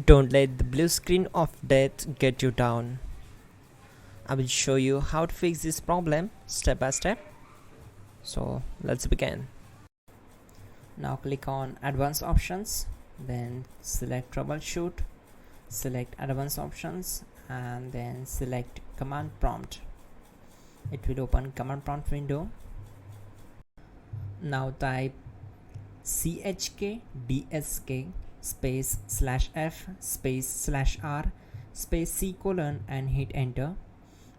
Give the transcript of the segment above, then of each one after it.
Don't let the blue screen of death get you down. I will show you how to fix this problem step by step. So let's begin. Now click on Advanced Options, then select Troubleshoot, select Advanced Options, and then select Command Prompt. It will open Command Prompt window. Now type chkdsk space /f space /r space c : and hit enter.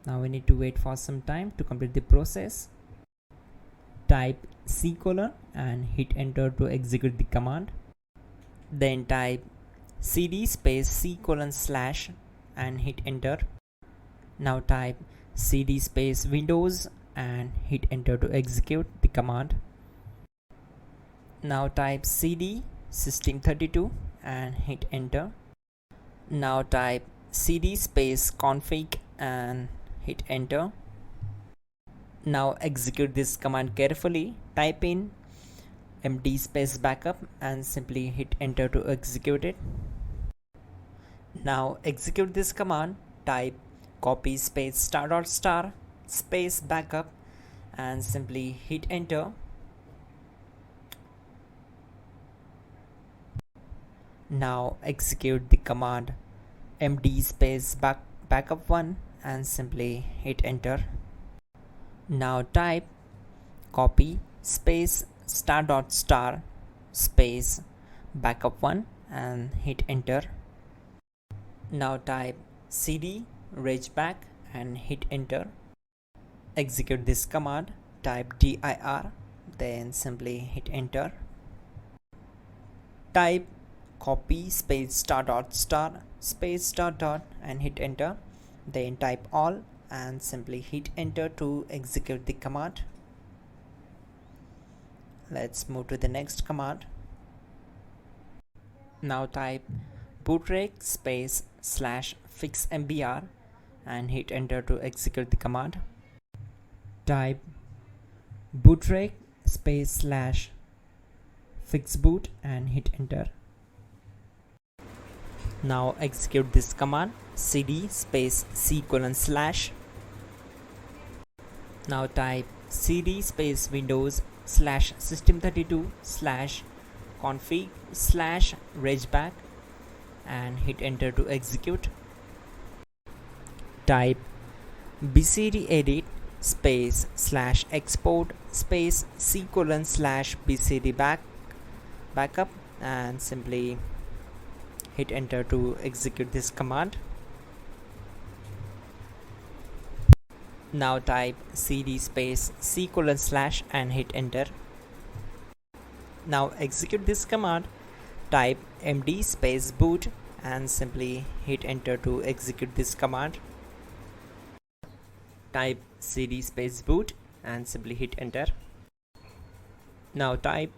Now we need to wait for some time to complete the process. Type c : and hit enter to execute the command. Then type cd space c : / and hit enter. Now type cd space windows and hit enter to execute the command. Now type cd system32 and hit enter. Now type cd space config and hit enter. Now execute this command carefully. Type in md space backup and simply hit enter to execute it. Now execute this command. Type copy space *** space backup and simply hit enter. Now execute the command md space backup1 and simply hit enter. Now type copy space *** space backup1 and hit enter. Now type cd regback and hit enter. Execute this command. Type dir, then simply hit enter. Type copy space *** space ... and hit enter. Then type all and simply hit enter to execute the command. Let's move to the next command. Now type bootrec space /fixmbr and hit enter to execute the command. Type bootrec space /fixboot and hit enter. Now execute this command cd space c : /. Now type cd space windows /system32 /config /regback and hit enter to execute. Type bcdedit space /export space c : /bcd backup and simply hit enter to execute this command. Now type cd space c : / and hit enter. Now execute this command. Type md space boot and simply hit enter to execute this command. Type cd space boot and simply hit enter. Now type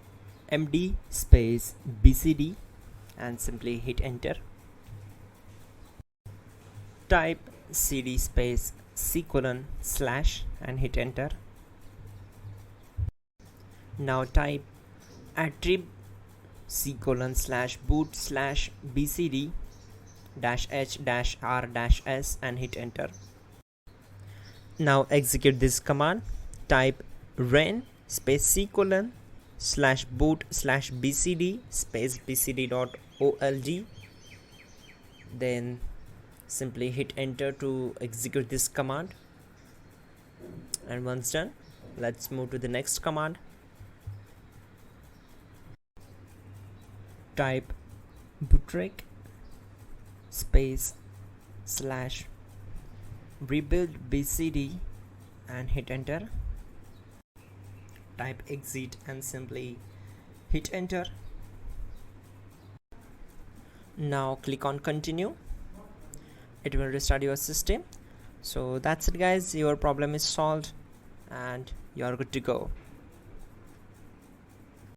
md space bcd and simply hit enter. Type cd space c : / and hit enter. Now type attrib c : / boot / bcd -h -r -s and hit enter. Now execute this command. Type ren space c : / boot / bcd space bcd.olg. Then simply hit enter to execute this command. And once done, let's move to the next command. Type bootrec space /rebuild bcd and hit enter. Type exit and simply hit enter. Now click on continue. It will restart your system. So that's it guys, your problem is solved and you are good to go.